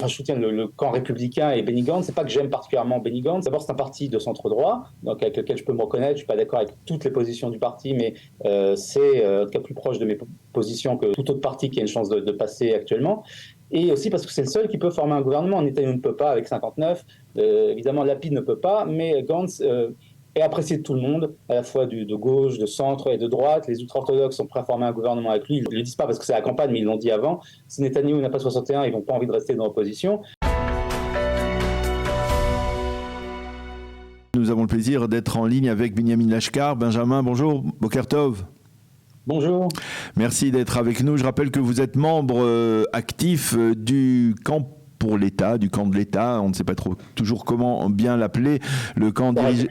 Je soutiens le camp républicain et Benny Gantz. C'est pas que j'aime particulièrement Benny Gantz. D'abord, c'est un parti de centre-droit, donc avec lequel je peux me reconnaître. Je suis pas d'accord avec toutes les positions du parti, mais c'est en tout cas plus proche de mes positions que tout autre parti qui a une chance de passer actuellement. Et aussi parce que c'est le seul qui peut former un gouvernement. Netanyahu ne peut pas avec 59. Évidemment, Lapid ne peut pas, mais Gantz est apprécié de tout le monde, à la fois de gauche, de centre et de droite. Les ultra-orthodoxes sont prêts à former un gouvernement avec lui. Ils ne le disent pas parce que c'est la campagne, mais ils l'ont dit avant. Si Netanyahu n'a pas 61, ils n'ont pas envie de rester dans l'opposition. Nous avons le plaisir d'être en ligne avec Binyamin Lashkar. Benjamin, bonjour. Boker Tov. Bonjour. Merci d'être avec nous. Je rappelle que vous êtes membre actif du camp pour l'État, du camp de l'État, on ne sait pas toujours comment bien l'appeler, le camp dirigé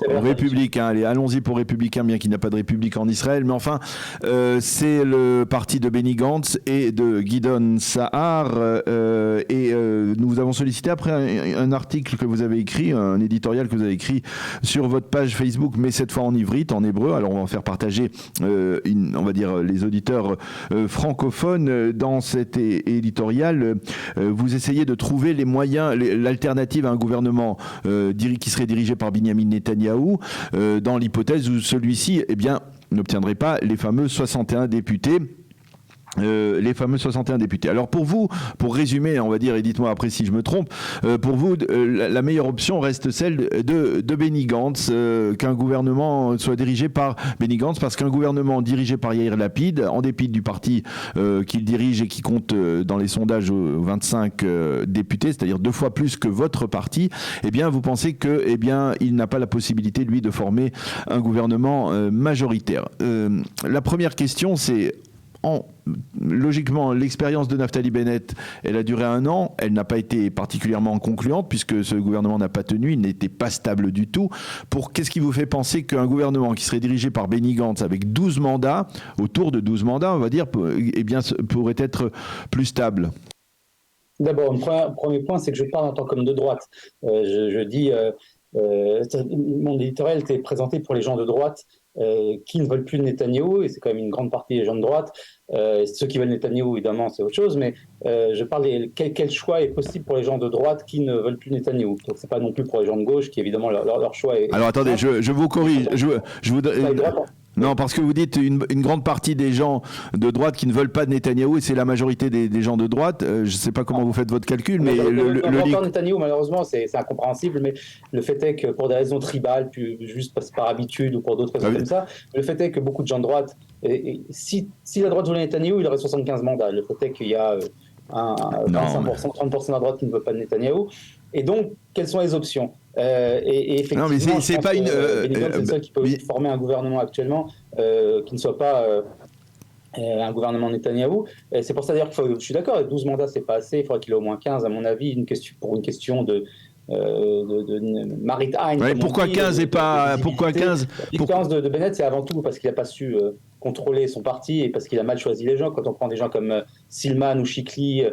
républicain. Allez, allons-y pour républicain, bien qu'il n'y a pas de république en Israël, mais enfin, c'est le parti de Benny Gantz et de Gideon Sa'ar, nous avons sollicité après un article que vous avez écrit, un éditorial que vous avez écrit sur votre page Facebook, mais cette fois en ivrite, en hébreu. Alors on va faire partager, on va dire, les auditeurs francophones dans cet éditorial. Vous essayez de trouver les moyens, l'alternative à un gouvernement qui serait dirigé par Binyamin Netanyahou, dans l'hypothèse où celui-ci n'obtiendrait pas les fameux 61 députés. Alors pour vous, pour résumer, on va dire, et dites-moi après si je me trompe, pour vous, la meilleure option reste celle de Benny Gantz, qu'un gouvernement soit dirigé par Benny Gantz, parce qu'un gouvernement dirigé par Yair Lapid, en dépit du parti qu'il dirige et qui compte dans les sondages 25 députés, c'est-à-dire 2 fois plus que votre parti, vous pensez que il n'a pas la possibilité, lui, de former un gouvernement majoritaire. La première question, c'est logiquement, l'expérience de Naftali Bennett, elle a duré 1 an, elle n'a pas été particulièrement concluante puisque ce gouvernement n'a pas tenu, il n'était pas stable du tout. Qu'est-ce qui vous fait penser qu'un gouvernement qui serait dirigé par Benny Gantz avec 12 mandats, autour de 12 mandats, on va dire, pourrait être plus stable? D'abord, un premier point, c'est que je parle en tant qu'homme de droite. Je dis, mon éditorial était présenté pour les gens de droite qui ne veulent plus de Netanyahou, et c'est quand même une grande partie des gens de droite. Ceux qui veulent Netanyahou, évidemment, c'est autre chose, mais je parle quel choix est possible pour les gens de droite qui ne veulent plus Netanyahou. Donc c'est pas non plus pour les gens de gauche qui, évidemment, leur choix est... Alors attendez, je vous corrige. Non, parce que vous dites une grande partie des gens de droite qui ne veulent pas de Netanyahou, et c'est la majorité des gens de droite. Je ne sais pas comment vous faites votre calcul, mais Netanyahou, malheureusement, c'est incompréhensible, mais le fait est que pour des raisons tribales, puis juste par habitude ou pour d'autres raisons comme ça, le fait est que beaucoup de gens de droite, si la droite voulait Netanyahou, il aurait 75 mandats. Le fait est qu'il y a 25%, 30% de la droite qui ne veut pas de Netanyahou. Et donc, quelles sont les options et effectivement, non, mais c'est pas Benny Gantz, c'est le seul qui peut former un gouvernement actuellement qui ne soit pas un gouvernement Netanyahou. C'est pour ça d'ailleurs que je suis d'accord, 12 mandats, c'est pas assez, il faudrait qu'il ait au moins 15, à mon avis, pour une question de maritime. Ouais, pourquoi 15 et pas... Pourquoi 15 L'expérience de Bennett, c'est avant tout parce qu'il n'a pas su contrôler son parti et parce qu'il a mal choisi les gens. Quand on prend des gens comme Silman ou Chikli,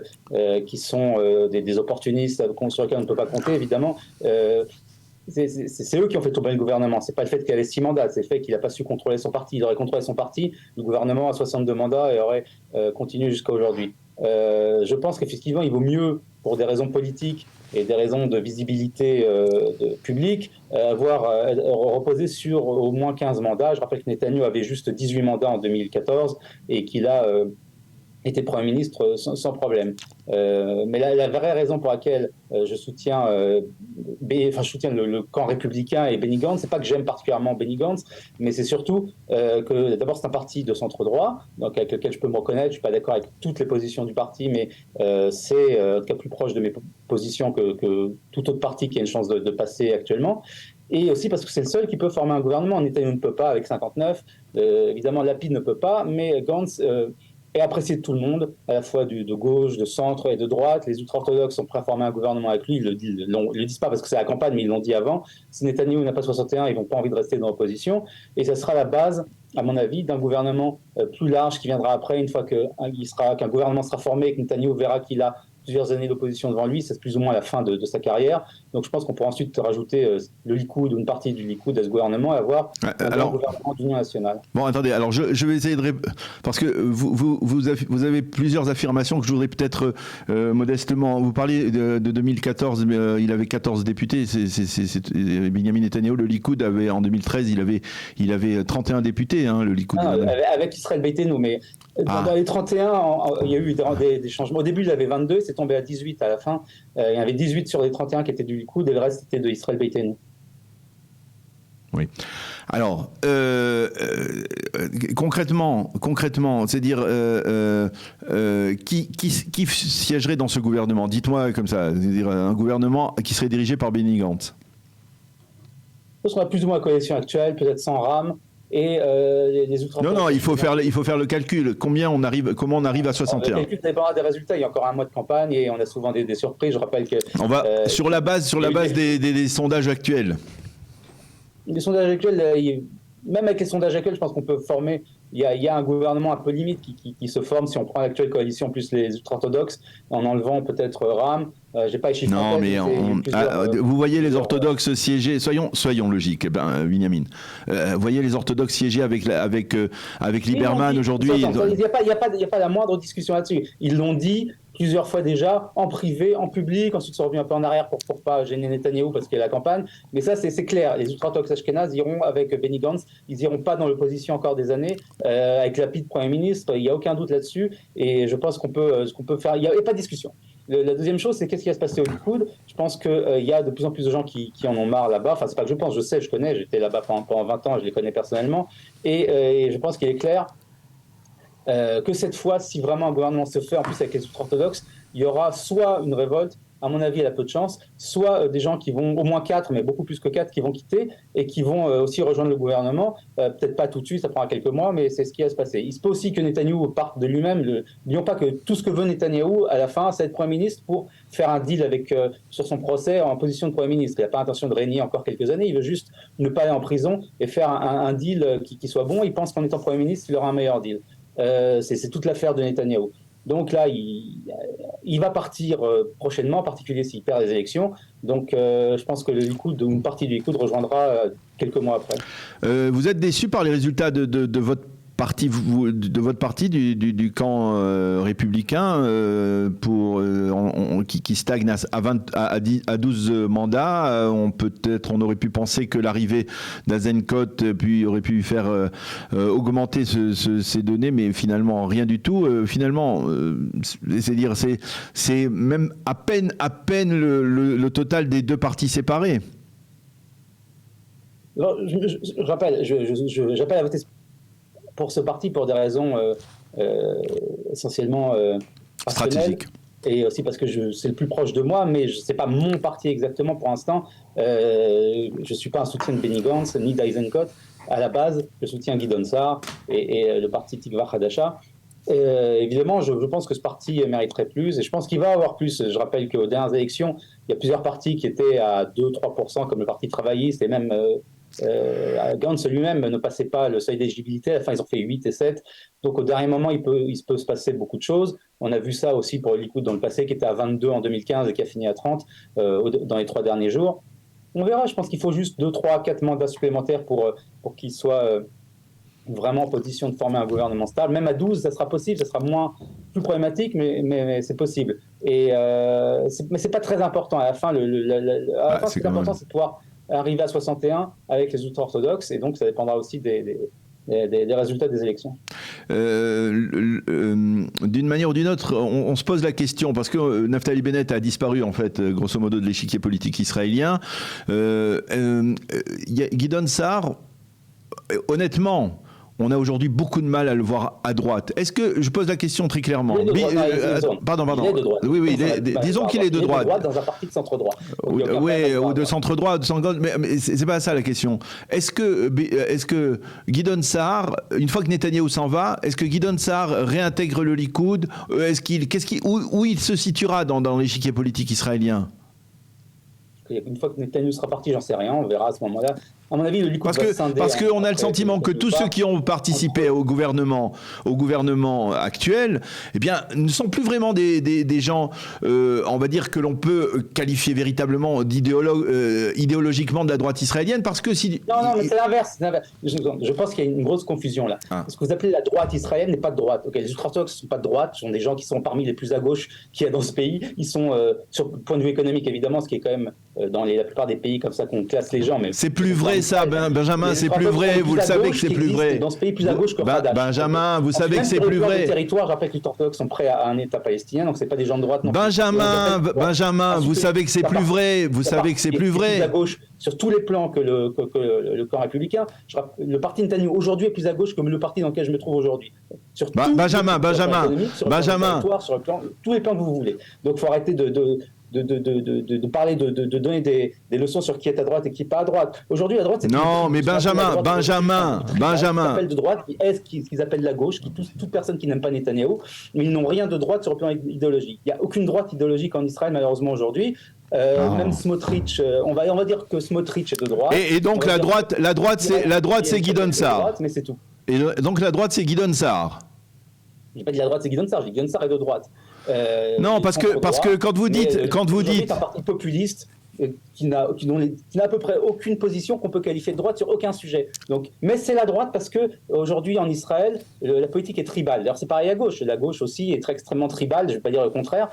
qui sont des opportunistes sur lesquels on ne peut pas compter, évidemment, c'est eux qui ont fait tomber le gouvernement. C'est pas le fait qu'il avait 6 mandats, c'est le fait qu'il n'a pas su contrôler son parti. Il aurait contrôlé son parti, le gouvernement a 62 mandats et aurait continué jusqu'à aujourd'hui. Je pense qu'effectivement, il vaut mieux, pour des raisons politiques et des raisons de visibilité publique, reposer sur au moins 15 mandats. Je rappelle que Netanyahou avait juste 18 mandats en 2014 et qu'il a été Premier ministre sans problème. Mais la vraie raison pour laquelle je soutiens le camp républicain et Benny Gantz, c'est pas que j'aime particulièrement Benny Gantz, mais c'est surtout que d'abord c'est un parti de centre-droit, donc avec lequel je peux me reconnaître. Je suis pas d'accord avec toutes les positions du parti, mais c'est en tout cas plus proche de mes positions que tout autre parti qui a une chance de passer actuellement. Et aussi parce que c'est le seul qui peut former un gouvernement. Netanyahu ne peut pas avec 59. Évidemment, Lapid ne peut pas, mais Gantz est apprécié de tout le monde, à la fois de gauche, de centre et de droite. Les ultra-orthodoxes sont prêts à former un gouvernement avec lui. Ils le disent pas parce que c'est la campagne, mais ils l'ont dit avant. Si Netanyahou n'a pas 61, ils n'ont pas envie de rester dans l'opposition. Et ça sera la base, à mon avis, d'un gouvernement plus large qui viendra après, une fois qu'un gouvernement sera formé et que Netanyahou verra qu'il a plusieurs années d'opposition devant lui, c'est plus ou moins la fin de sa carrière. Donc je pense qu'on pourra ensuite rajouter le Likoud ou une partie du Likoud à ce gouvernement et avoir un gouvernement d'union nationale. Bon, attendez, alors je vais essayer de parce que vous avez plusieurs affirmations que je voudrais peut-être modestement. Vous parliez de 2014, mais il avait 14 députés. Benyamin Netanyahou, le Likoud avait en 2013, il avait 31 députés, hein, le Likoud. Avec Israël Beitenu, mais dans les 31, il y a eu des changements. Au début, il avait 22, c'est tombé à 18 à la fin. Il y avait 18 sur les 31 qui étaient du Likoud et le reste était de Israël Beitenu. Oui. Alors, concrètement, c'est-à-dire qui siégerait dans ce gouvernement? Dites-moi comme ça, c'est-à-dire un gouvernement qui serait dirigé par Benny Gantz. Ce sera plus ou moins la coalition actuelle, peut-être sans Ram. Et les outre. Non, il faut faire le calcul. Comment on arrive à 61? Le calcul dépendra des résultats. Il y a encore un mois de campagne et on a souvent des surprises. Je rappelle que on va sur la base des sondages actuels. Les sondages actuels, même avec les sondages actuels, je pense qu'on peut former. Il y a un gouvernement un peu limite qui se forme si on prend l'actuelle coalition plus les ultra-orthodoxes, en enlevant peut-être Ram. J'ai pas les chiffres. Non, mais vous voyez les orthodoxes siéger. Soyons logiques, Benyamin. Vous voyez les orthodoxes siéger avec Lieberman aujourd'hui. Il n'y a pas la moindre discussion là-dessus. Ils l'ont dit plusieurs fois déjà, en privé, en public, ensuite ils sont revenus un peu en arrière pour pas gêner Netanyahou parce qu'il y a la campagne. Mais ça, c'est clair. Les ultra-orthodoxes ashkénazes iront avec Benny Gantz, ils iront pas dans l'opposition encore des années, avec Lapid Premier ministre, il n'y a aucun doute là-dessus. Et je pense qu'on peut faire. Il n'y a pas de discussion. La deuxième chose, c'est qu'est-ce qui va se passer au Likoud. Je pense qu'il y a de plus en plus de gens qui en ont marre là-bas. Enfin, c'est pas que je pense, je sais, je connais, j'étais là-bas pendant 20 ans, je les connais personnellement. Et je pense qu'il est clair que cette fois, si vraiment un gouvernement se fait, en plus avec les ultra-orthodoxes, il y aura soit une révolte, à mon avis, elle a peu de chance, soit des gens qui vont, au moins 4, mais beaucoup plus que 4, qui vont quitter et qui vont aussi rejoindre le gouvernement. Peut-être pas tout de suite, ça prendra quelques mois, mais c'est ce qui va se passer. Il se peut aussi que Netanyahou parte de lui-même. N'oublions pas que tout ce que veut Netanyahou, à la fin, c'est être Premier ministre pour faire un deal sur son procès en position de Premier ministre. Il n'a pas l'intention de régner encore quelques années, il veut juste ne pas aller en prison et faire un deal qui soit bon. Il pense qu'en étant Premier ministre, il aura un meilleur deal. C'est toute l'affaire de Netanyahou. Donc là, il va partir prochainement, en particulier s'il perd les élections. Donc je pense que une partie du Likoud rejoindra quelques mois après. Vous êtes déçu par les résultats de votre parti, du camp républicain qui stagne à 12 mandats. On aurait pu penser que l'arrivée d'Azenkot aurait pu faire augmenter ces données, mais finalement rien du tout. C'est-à-dire c'est même à peine le total des deux partis séparés. Alors, j'appelle à voter pour ce parti pour des raisons essentiellement stratégiques. Et aussi parce que c'est le plus proche de moi, mais ce n'est pas mon parti exactement pour l'instant. Je ne suis pas un soutien de Benny Gantz ni d'Eisenkot. À la base, je soutiens Guidon Saar et le parti Tikva Hadasha. Évidemment, je pense que ce parti mériterait plus et je pense qu'il va avoir plus. Je rappelle qu'aux dernières élections, il y a plusieurs partis qui étaient à 2-3%, comme le Parti travailliste et même Gantz lui-même ne passait pas le seuil d'éligibilité. À la fin, ils ont fait 8 et 7. Donc, au dernier moment, il peut se passer beaucoup de choses. On a vu ça aussi pour le Likoud dans le passé, qui était à 22 en 2015 et qui a fini à 30 dans les 3 derniers jours. On verra. Je pense qu'il faut juste 2, 3, 4 mandats supplémentaires pour qu'il soit vraiment en position de former un gouvernement stable. Même à 12, ça sera possible. Ça sera plus problématique, mais c'est possible. Mais c'est pas très important. À la fin, ce qui est important, c'est de pouvoir arriver à 61 avec les ultra-orthodoxes, et donc ça dépendra aussi des résultats des élections. D'une manière ou d'une autre, on se pose la question, parce que Naftali Bennett a disparu, en fait, grosso modo, de l'échiquier politique israélien. Guidon Saar, honnêtement, on a aujourd'hui beaucoup de mal à le voir à droite. Est-ce que, je pose la question très clairement. Pardon. Il est de droite. Oui, disons qu'il est de droite. Il est de droite dans un parti de centre-droit. Oui, ou de centre-droit, mais c'est pas ça la question. Est-ce que Guidon Saar, une fois que Netanyahou s'en va, est-ce que Guidon Saar réintègre le Likoud? Où il se situera dans l'échiquier politique israélien? Une fois que Netanyahou sera parti, j'en sais rien, on verra à ce moment-là. À mon avis, le Likoud va se scinder. Parce qu'on a le sentiment que tous ceux qui ont participé au gouvernement actuel, eh bien, ne sont plus vraiment des gens, on va dire, que l'on peut qualifier véritablement idéologiquement de la droite israélienne, parce que si... Non, mais c'est l'inverse. Je pense qu'il y a une grosse confusion là. Ce que vous appelez la droite israélienne n'est pas de droite. Okay, les ultra-orthodoxes ne sont pas de droite, ce sont des gens qui sont parmi les plus à gauche qu'il y a dans ce pays. Ils sont, sur le point de vue économique évidemment, ce qui est quand même dans la plupart des pays comme ça qu'on classe les gens. Mais c'est plus vrai ça, Benjamin, c'est plus vrai, vous le savez que c'est plus vrai. Dans ce pays plus à gauche que Hadash. Benjamin, vous savez que c'est plus vrai. Les territoires, je rappelle que les orthodoxes sont prêts à un État palestinien, donc c'est pas des gens de droite non plus. Benjamin, vous savez que c'est plus vrai, vous savez que c'est plus vrai. Plus à gauche sur tous les plans que le camp républicain. Le parti Netanyahou aujourd'hui est plus à gauche que le parti dans lequel je me trouve aujourd'hui. Sur Benjamin, sur tous les plans que vous voulez. Donc il faut arrêter de parler, de donner des leçons sur qui est à droite et qui n'est pas à droite. Aujourd'hui, la droite, c'est... Non, mais Benjamin. Appellent de droite, qui est ce qu'ils appellent la gauche, toute personne qui n'aime pas Netanyahou, mais ils n'ont rien de droite sur le plan idéologique. Il n'y a aucune droite idéologique en Israël, malheureusement, aujourd'hui. Même Smotrich, on va dire que Smotrich est de droite. Et donc la droite, c'est Gideon Sa'ar. Mais c'est tout. Et donc la droite, c'est Gideon Sa'ar. Je n'ai pas dit la droite, c'est Gideon Sa'ar. J'ai dit Gideon Sa'ar est de droite. Non, parce que quand vous dites, c'est un parti populiste qui n'a à peu près aucune position qu'on peut qualifier de droite sur aucun sujet. Donc, mais c'est la droite parce que aujourd'hui en Israël, la politique est tribale. D'ailleurs, c'est pareil à gauche. La gauche aussi est extrêmement tribale. Je ne vais pas dire le contraire.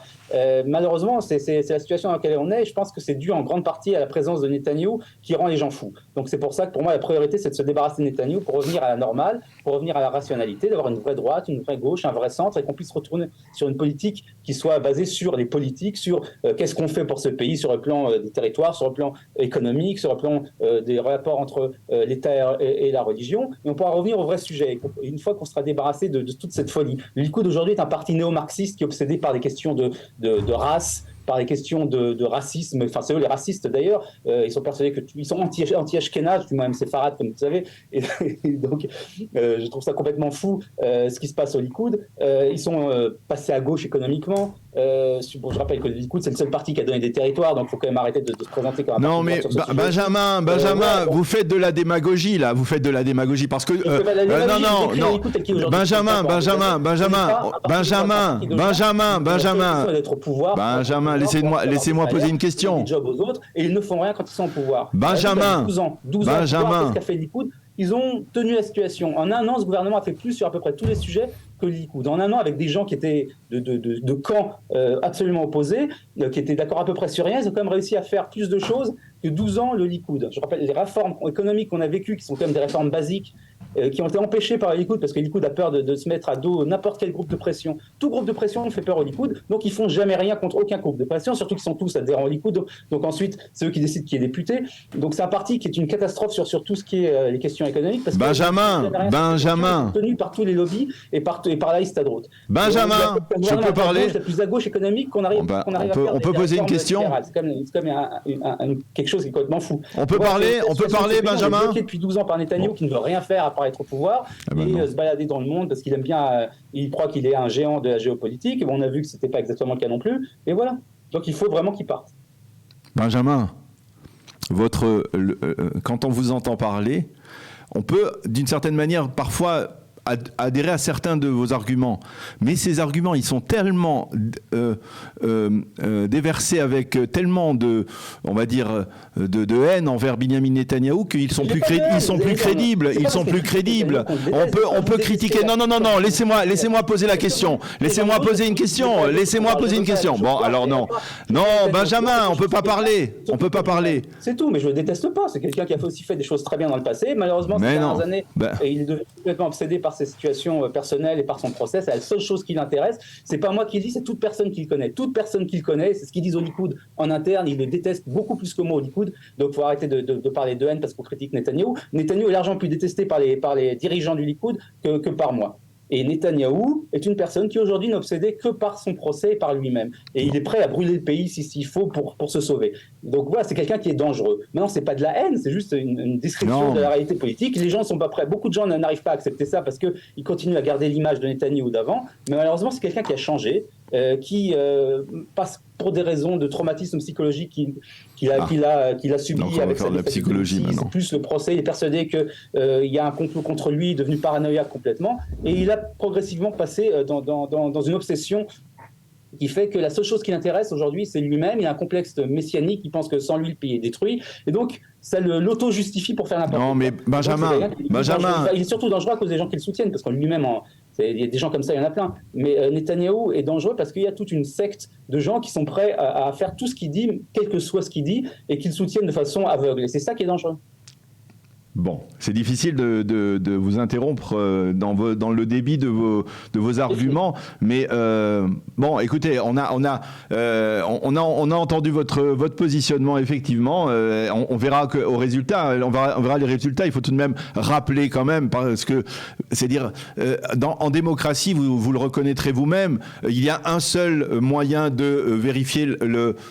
Malheureusement, c'est la situation dans laquelle on est. Et je pense que c'est dû en grande partie à la présence de Netanyahou qui rend les gens fous. Donc, c'est pour ça que pour moi, la priorité, c'est de se débarrasser de Netanyahou pour revenir à la normale, pour revenir à la rationalité, d'avoir une vraie droite, une vraie gauche, un vrai centre, et qu'on puisse retourner sur une politique qui soit basée sur les politiques, sur qu'est-ce qu'on fait pour ce pays sur le plan des territoires, sur le plan économique, sur le plan des rapports entre l'État et la religion, et on pourra revenir au vrai sujet. Et une fois qu'on sera débarrassé de toute cette folie. Le Likoud aujourd'hui est un parti néo-marxiste qui est obsédé par des questions de race, par les questions de racisme. Enfin, c'est eux les racistes d'ailleurs. Ils sont persuadés ils sont anti-Ashkenaz, moi-même séfarade, comme vous savez. Et donc, je trouve ça complètement fou ce qui se passe au Likoud. Ils sont passés à gauche économiquement. Je rappelle que le Likoud, c'est le seul parti qui a donné des territoires, donc il faut quand même arrêter de se présenter comme un parti. Non, mais Benjamin, vous faites de la démagogie là. Vous faites de la démagogie parce que non. Benjamin, laissez-moi poser une question. Des jobs aux autres et ils ne font rien quand ils sont au pouvoir. Benjamin, 12 ans, qu'est-ce qu'a fait le Likoud ? Ils ont tenu la situation. En un an, ce gouvernement a fait plus sur à peu près tous les sujets que le Likoud. En un an, avec des gens qui étaient de camps absolument opposés, qui étaient d'accord à peu près sur rien, ils ont quand même réussi à faire plus de choses que 12 ans le Likoud. Je rappelle les réformes économiques qu'on a vécues, qui sont quand même des réformes basiques, qui ont été empêchées par le Likoud, parce que le Likoud a peur de se mettre à dos n'importe quel groupe de pression. Tout groupe de pression fait peur au Likoud, donc ils font jamais rien contre aucun groupe de pression, surtout qu'ils sont tous adhérents au Likoud, donc ensuite c'est eux qui décident qui est député. Donc c'est un parti qui est une catastrophe sur tout ce qui est les questions économiques. Parce Benjamin, tenu par tous les lobbies et par la Istadrout. Benjamin, je peux parler. C'est la plus à gauche économique qu'on arrive à faire. On peut poser une question. C'est quand même quelque chose qui est complètement fou. On peut parler, Benjamin. Il est bloqué depuis 12 ans par Netanyahou qui ne veut rien faire à part être au pouvoir et se balader dans le monde parce qu'il aime bien, il croit qu'il est un géant de la géopolitique. Et on a vu que c'était pas exactement le cas non plus. Et voilà. Donc il faut vraiment qu'il parte. Benjamin, quand on vous entend parler, on peut d'une certaine manière parfois adhérer à certains de vos arguments, mais ces arguments ils sont tellement déversés avec tellement on va dire de haine envers Binyamin Netanyahou qu'ils sont plus crédibles. On peut critiquer. Non, laissez-moi poser la question. Laissez-moi poser une question. Bon, alors non, Benjamin, on peut pas parler. C'est tout, mais je le déteste pas. C'est quelqu'un qui a aussi fait des choses très bien dans le passé. Malheureusement, ces dernières années, il est devenu complètement obsédé par ses situations personnelles et par son procès. C'est la seule chose qui l'intéresse. C'est pas moi qui le dis, c'est toute personne qui le connaît. Toute personne qui le connaît, c'est ce qu'ils disent au Likoud en interne. Ils le détestent beaucoup plus que moi au Likoud. Donc il faut arrêter de parler de haine parce qu'on critique Netanyahou. Netanyahou est largement plus détesté par les dirigeants du Likoud que par moi. Et Netanyahou est une personne qui aujourd'hui n'est obsédée que par son procès et par lui-même. Et il est prêt à brûler le pays s'il faut pour se sauver. Donc voilà, c'est quelqu'un qui est dangereux. Maintenant, c'est pas de la haine, c'est juste une description de la réalité politique. Les gens ne sont pas prêts. Beaucoup de gens n'arrivent pas à accepter ça parce qu'ils continuent à garder l'image de Netanyahou d'avant. Mais malheureusement, c'est quelqu'un qui a changé. qui passe pour des raisons de traumatisme psychologique qu'il a subi avec la psychologie maintenant. Plus le procès, il est persuadé qu'il y a un complot contre lui, il est devenu paranoïaque complètement, et il a progressivement passé dans une obsession qui fait que la seule chose qui l'intéresse aujourd'hui, c'est lui-même. Il a un complexe messianique, il pense que sans lui, le pays est détruit. Et donc, ça l'auto-justifie pour faire n'importe quoi. Non, mais Benjamin... Il est surtout dangereux à cause des gens qui le soutiennent, parce qu'en lui-même, il y a des gens comme ça, il y en a plein. Mais Netanyahou est dangereux parce qu'il y a toute une secte de gens qui sont prêts à faire tout ce qu'il dit, quel que soit ce qu'il dit, et qui le soutiennent de façon aveugle. Et c'est ça qui est dangereux. Bon, c'est difficile de vous interrompre dans le débit de vos arguments, mais bon, écoutez, on a entendu votre positionnement effectivement. On verra au résultat, on verra les résultats. Il faut tout de même rappeler quand même, parce que c'est dire en démocratie, vous le reconnaîtrez vous-même, il y a un seul moyen de vérifier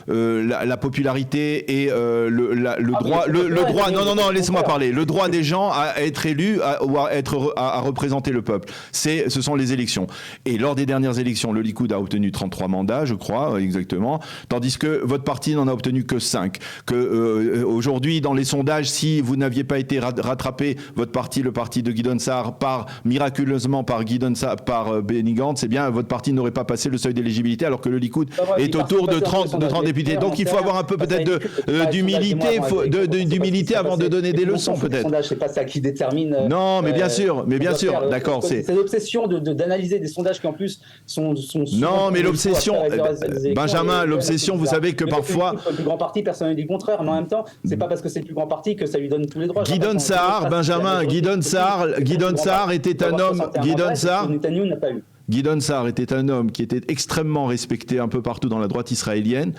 la popularité et le droit. Le droit. Non, laissez-moi parler. Le droit des gens à être élus ou à représenter le peuple. Ce sont les élections. Et lors des dernières élections, le Likoud a obtenu 33 mandats, je crois, exactement, tandis que votre parti n'en a obtenu que 5. Aujourd'hui, dans les sondages, si vous n'aviez pas été rattrapé, votre parti, le parti de Gideon Sa'ar, miraculeusement par Benny Gantz, eh bien, votre parti n'aurait pas passé le seuil d'éligibilité, alors que le Likoud est autour de 30 députés. Donc, il faut avoir un peu peut-être d'humilité avant de donner des leçons, peut-être. C'est pas ça qui détermine. Non, mais bien sûr, d'accord. C'est l'obsession d'analyser des sondages qui en plus sont non, mais l'obsession, Benjamin, l'obsession, vous savez que parfois. Le plus grand parti, personne ne dit le contraire, mais en même temps, c'est pas parce que c'est le plus grand parti que ça lui donne tous les droits. Gideon Sa'ar, Benjamin, Gideon Sa'ar était un homme. Netanyahou n'a pas eu. Gideon Sa'ar était un homme qui était extrêmement respecté un peu partout dans la droite israélienne.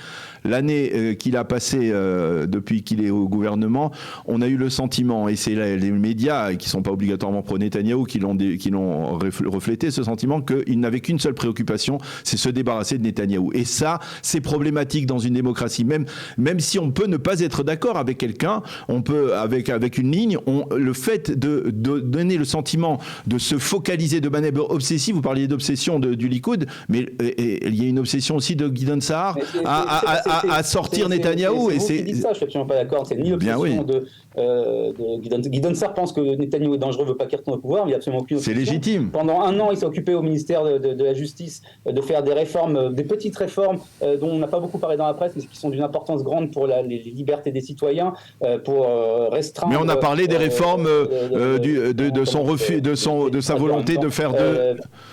L'année qu'il a passée depuis qu'il est au gouvernement, on a eu le sentiment, et c'est les médias qui ne sont pas obligatoirement pro-Netanyahou qui l'ont reflété, ce sentiment qu'il n'avait qu'une seule préoccupation, c'est se débarrasser de Netanyahou. Et ça, c'est problématique dans une démocratie. Même si on peut ne pas être d'accord avec quelqu'un, on peut, avec une ligne, le fait de donner le sentiment de se focaliser de manière obsessive, vous parliez d'obsession du Likoud, mais il y a une obsession aussi de Gideon Sa'ar à sortir Netanyahou. C'est vous qui dites ça, je suis absolument pas d'accord. C'est ni l'obsession de Gideon Sa'ar pense que Netanyahou est dangereux, veut pas qu'il retourne au pouvoir, mais il n'y a absolument aucune obsession. C'est légitime. Pendant un an, il s'est occupé au ministère de la Justice de faire des réformes, des petites réformes dont on n'a pas beaucoup parlé dans la presse, mais qui sont d'une importance grande pour les libertés des citoyens, pour restreindre. Mais on a parlé des réformes de son refus, de sa volonté de faire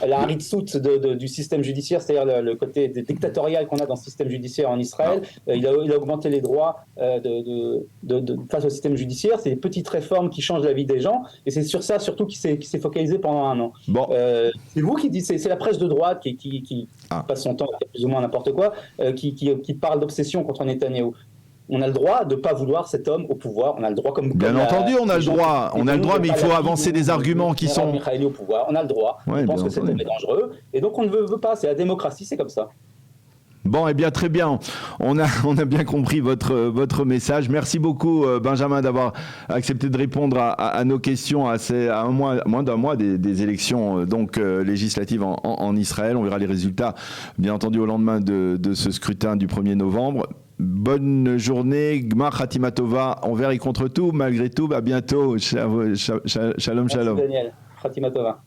la haritzout du système judiciaire, c'est-à-dire le côté dictatorial qu'on a dans le système judiciaire en Israël. Il a augmenté les droits face au système judiciaire. C'est des petites réformes qui changent la vie des gens, et c'est sur ça surtout qu'il s'est focalisé pendant un an. Bon. C'est vous qui dites, c'est la presse de droite qui passe son temps à faire plus ou moins n'importe quoi, qui parle d'obsession contre Netanyahou. On a le droit de ne pas vouloir cet homme au pouvoir. On a le droit, bien entendu, on a le droit. Mais il faut avancer des arguments qui sont. Mikhaïli au pouvoir. On a le droit. On pense que cet homme est dangereux, et donc on ne veut pas. C'est la démocratie, c'est comme ça. Bon, eh bien, très bien. On a bien compris votre message. Merci beaucoup, Benjamin, d'avoir accepté de répondre à nos questions à moins d'un mois des élections législatives en Israël. On verra les résultats, bien entendu, au lendemain de ce scrutin du 1er novembre. Bonne journée, Gmar Khatima Tova, envers et contre tout, malgré tout, à bientôt. Shalom, shalom. Merci Daniel, Khatima Tova.